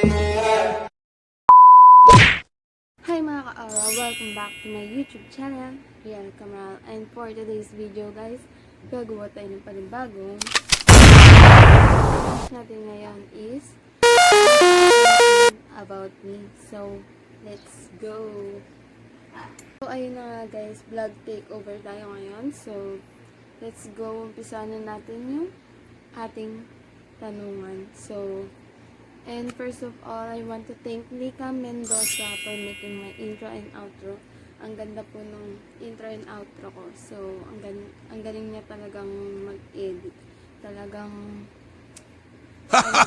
Hi mga ka-aura! Welcome back to my YouTube channel, Riel Camaral. And for today's video guys, gagawa tayo ng panibagong. Natin ngayon is about me. So, let's go! So, ayun na nga guys, vlog takeover tayo ngayon. So, let's go. Umpisa na natin yung ating tanungan. So, and first of all, I want to thank Nika Mendoza for making my intro and outro. Ang ganda po nung intro and outro ko. So, ang galing niya talagang mag-edit. Talagang ano,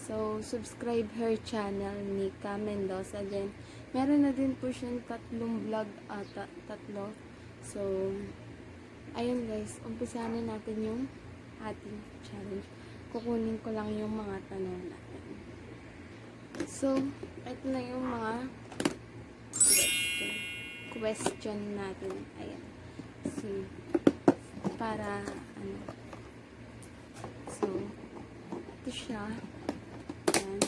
so, subscribe her channel, Nika Mendoza. Then, meron na din po siyang tatlong vlog ata. Tatlo. So, ayun guys, umpisa na natin yung ating challenge. Kukunin ko lang yung mga tanong natin. So, ito na yung mga question natin. Ayan. So, para, ano. So, ito siya. Ayan.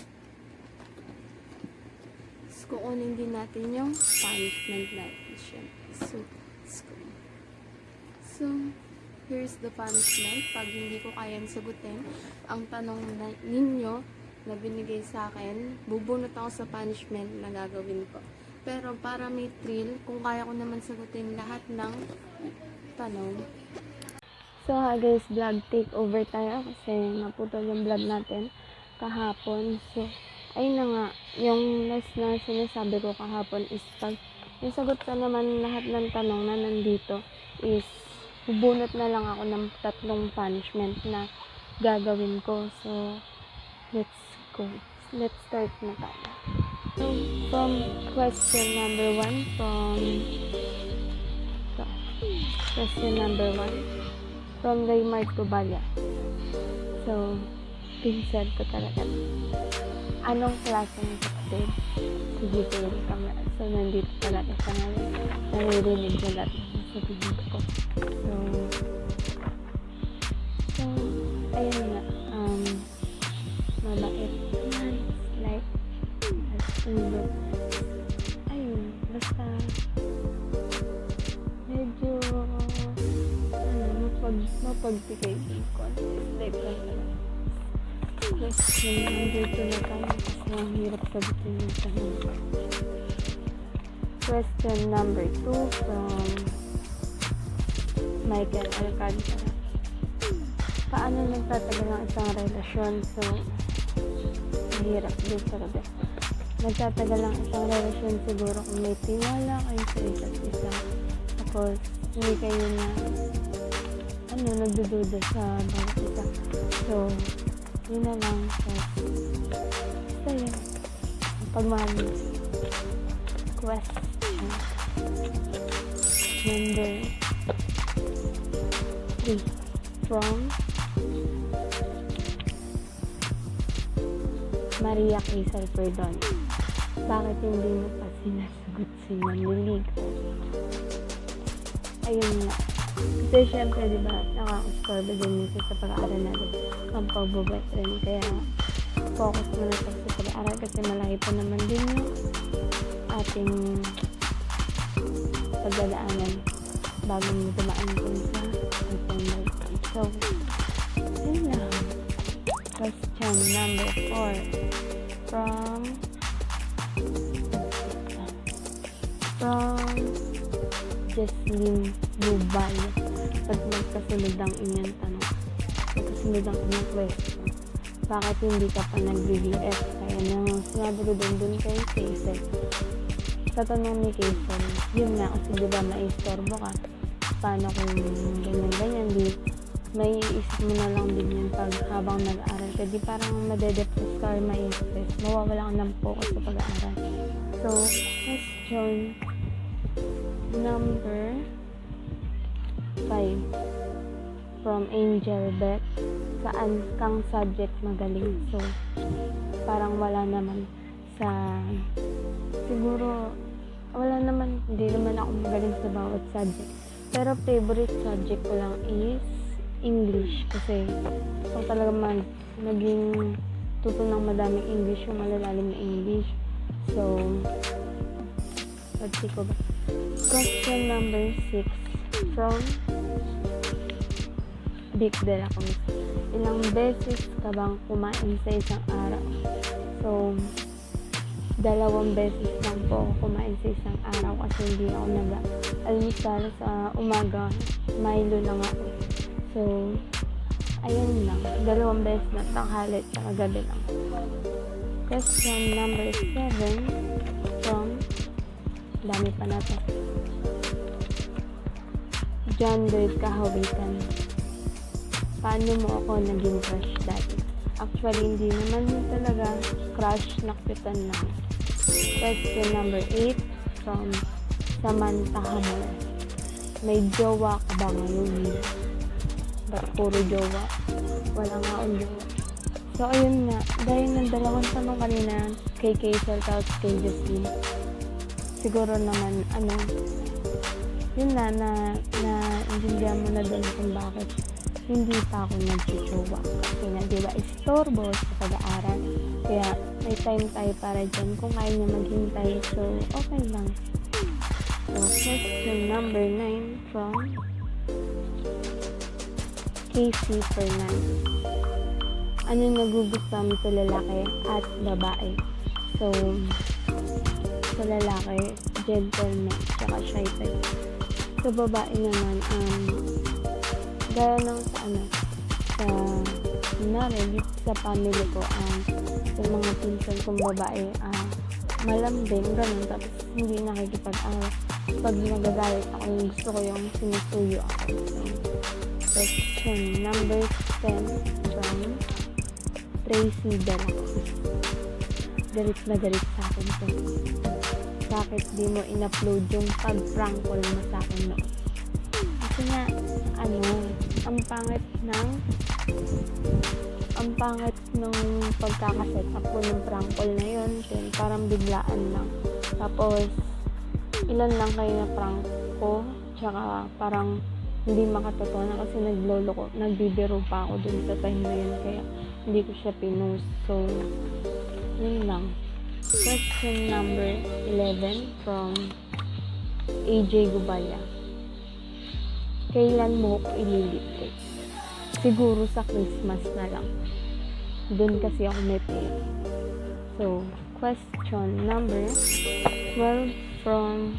So, kukunin din natin yung punishment natin. Syempre. So, here's the punishment. Pag hindi ko kayang sagutin ang tanong ninyo na binigay sa akin, bubunot ako sa punishment na gagawin ko. Pero para may thrill, kung kaya ko naman sagutin lahat ng tanong. So guys, vlog takeover tayo kasi naputol yung vlog natin kahapon. So, ayun na nga, yung last na sinasabi ko kahapon is pag nasagot ko naman lahat ng tanong na nandito is bubunot na lang ako ng tatlong punishment na gagawin ko. So, let's go. Let's start na tayo. So, from question number 1 from Raymar Tubaya. So, pinsel ko talaga. Anong klase ng kapatid? Sige po yung camera. So, nandito talaga siya ngayon. Naririnig niya lahat ng sabihin ko. So, ayun nga. Mabait. Like, ayun, basta medyo mapagpigay din ko. Like, question number 2 na tayo kasi ang hirap sabitin yung tanong. Question number 2 from Michael Alcantara. Paano nagtatagal ang isang relasyon? So, mahirap din talaga. Nagtatagal ang isang relasyon siguro kung may tiwala kayo sa isa't isa. Tapos, hindi kayo na nagdududa sa bawat isa. So, yun na lang. So, basta yun. Ang pagmamahal. Question number 3 from Maria Quezal Perdon. Bakit hindi mo pa sinasagot si Manlilig? Ayun nga. Kasi syempre, diba, nakaka-score din nito sa pag-aaral natin ang pag-boyfriend. Kaya, focus muna tayo sa pag-aaral kasi malaki pa naman din yung ating pagdadaanan bago mo dumaan dun sa boyfriend. So, yun lang. Question number 4 from Jesslyn Lubay. Pag magkasunod ang inyong tanong, magkasunod ang inyong question, bakit hindi ka pa nag-VVF? Kaya nang sinabi ko dun kay Kaysel, sa tanong ni Kaysel, yun nga kasi diba maistorbo ka, paano kung ganyan-ganyan, di may isip mo na lang din yan pag habang nag-aaral ka, di parang madedepress ka or ma-stress, mawawala ka ng focus sa pag-aaral. So, question number 5 from Angel Beth. Saan kang subject magaling? So, parang wala naman sa siguro wala naman, hindi naman ako magaling sa bawat subject, pero favorite subject ko lang is English kasi kung talaga naging matututo ng madaming English, yung malalalim na English. So, let's see ko ba. Question number 6 from Vic de la Cruz. Ilang beses ka bang kumain sa isang araw? So, 2 beses lang po ako kumain sa isang araw kasi hindi ako nag-almusal sa umaga. Milo lang ako. So, ayun lang. 2 beses na tanghali at gabi lang. Question number 7 from dami pa natin. John Lloyd Kahawitan. Paano mo ako naging crush dati? Actually, hindi naman yun talaga crush, nakupitan lang. Question number 8 from Samantha Hamor. May jowa ka ba ngayon? Ba't puro jowa? Wala nga akong jowa. So, ayun nga. Dahil ng 2 tanong kanina kay Kaysel tapos kay Jasmine. Siguro naman, yun na intindihan mo na din kung bakit hindi pa ako nagsusuwa. Kasi nga, di ba, istorbo sa pag-aaral. Kaya, may time tayo para dyan. Kung kaya niya maghintay, so, okay lang. So, question number 9 from Casey Fernandez. Ano nagugustuhan mo sa lalaki at babae? So, sa lalaki, gentleman, tsaka shy type. Sa babae naman, gaya ng sa dito sa family ko, sa mga pinsan kong babae, malambing, ganun, tapos hindi nakikipag-away. Pag nagagalit ako, yung gusto ko yung sinusuyo ako. So, question number 10 from Tracy Delacruz. Galit na galit sa akin to. Bakit di mo in-upload yung pag-prank call mo sa akin noon? Kasi nga, ang pangit nung pagkakaset up ko ng prank call na yun. Then, parang biglaan lang. Tapos, ilan lang kayo na prank ko. Tsaka, parang hindi makatotoo na kasi nagbibiro pa ako dun sa time na yun. Kaya, hindi ko siya pinost. So, yun lang. Question number 11 from AJ Gubaya. Kailan mo ko ililibre? Siguro sa Christmas na lang. Doon kasi ako may pera. So, question number 12 from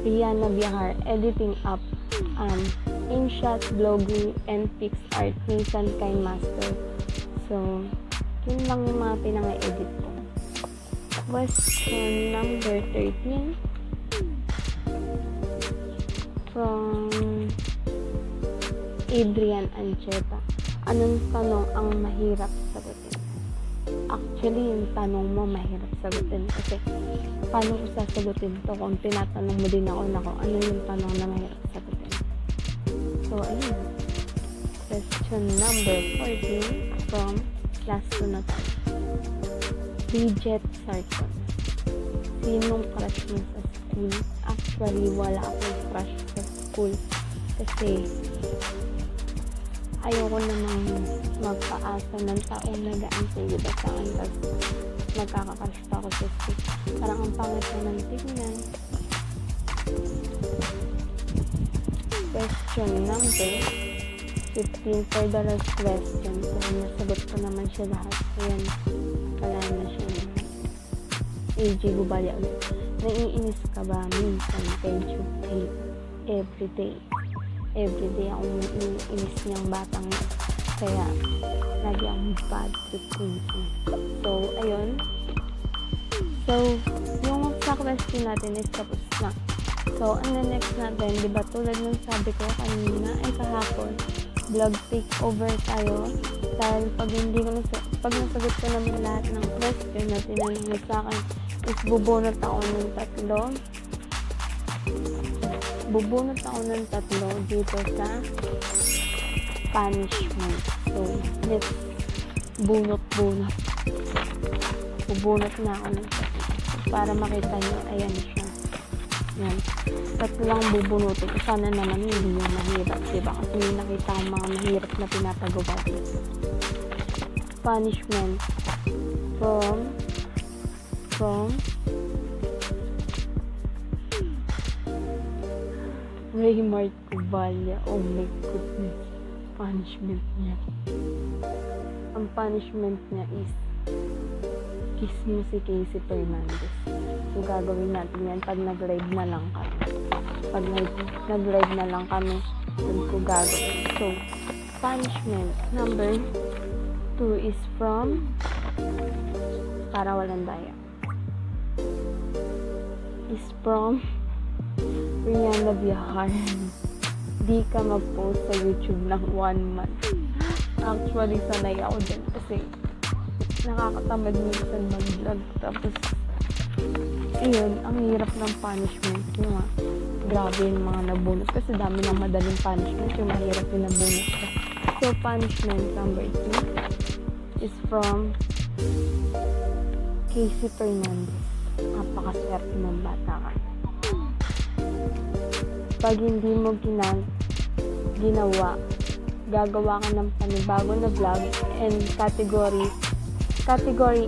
Rihanna Bihar. Editing up InShot, Blogu, and PixArt. Minsan Kind Master. So, yun lang yung mga pinanga-edit ko. Question number 13 from Adrian Ancheta. Anong tanong ang mahirap sagutin? Actually, yung tanong mo mahirap sagutin kasi paano ko sasagutin to kung tinatanong mo din ako na kung ano yung tanong na mahirap sagutin. So, ayun. Question number 14 from Class 2 na tayo. Bridget Sarton. Sinong crush mo sa school? Actually, wala akong crush sa school kasi ayoko namang magpaasa ng taong nag-aantay diba sa akin tapos magkakakrush pa ako sa school. Parang ang pangit naman tignan. Question number 15 for the last question. So, nasagot ko naman siya lahat. Ayan, wala na siya. AJ Gubaya ulit. Naiinis ka ba minsan kay Juki? Everyday. Everyday akong naiinis niyang batang na. Kaya, lagi akong bad trip minsan. So, ayun. So, yung sa question natin is tapos na. So, ang next natin, diba tulad ng sabi ko kanina, ay kahapon, vlog takeover tayo. Dahil pag nasagot ko naman lahat ng question na tinanong mo sa akin, is bubunot ako ng 3. Bubunot ako ng 3 dito sa punishment. So, let's bunot-bunot. Bubunot na ako ng 3. Para makita nyo, ayan siya. Yan. 3 lang bubunutin. Sana naman hindi yung mahirap, diba? Kasi may nakita akong mga mahirap na pinapagawa dito. Punishment from Raymart Cuballa. Oh my goodness. Punishment niya. Ang punishment niya is kiss mo si Casey Fernandez. So, gagawin natin yan pag nag-live na lang kami. Pag nag-live na lang kami, doon ko gagawin. So, punishment number 2 is from para walang daya. Is from Rihanna Bihar. Di ka mag-post sa YouTube ng 1 month. Actually, sanay ako dyan kasi nakakatamad minsan mag-vlog. Tapos, ayun, ang hirap ng punishment. Yung grabe yung mga nabunot. Kasi dami ng madaling punishment. Yung mahirap yung nabunot ka. So, punishment number 2 is from Casey Fernandez. Napakaswerte ng bata ka. Pag hindi mo ginawa, gagawa ka ng panibago na vlog and category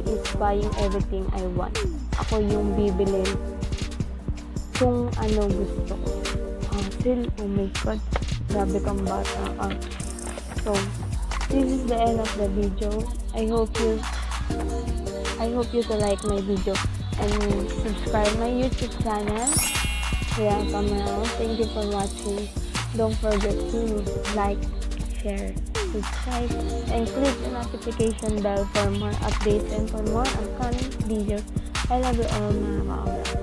is buying everything I want. Ako yung bibilin kung ano gusto ko. Sil, oh my god, grabe kang bata ka. So, this is the end of the video. I hope you to like my video and subscribe my YouTube channel. Yeah, Pamela. Thank you for watching. Don't forget to like, share, subscribe, and click the notification bell for more updates and for more upcoming videos. I love you all, mga ka-obra.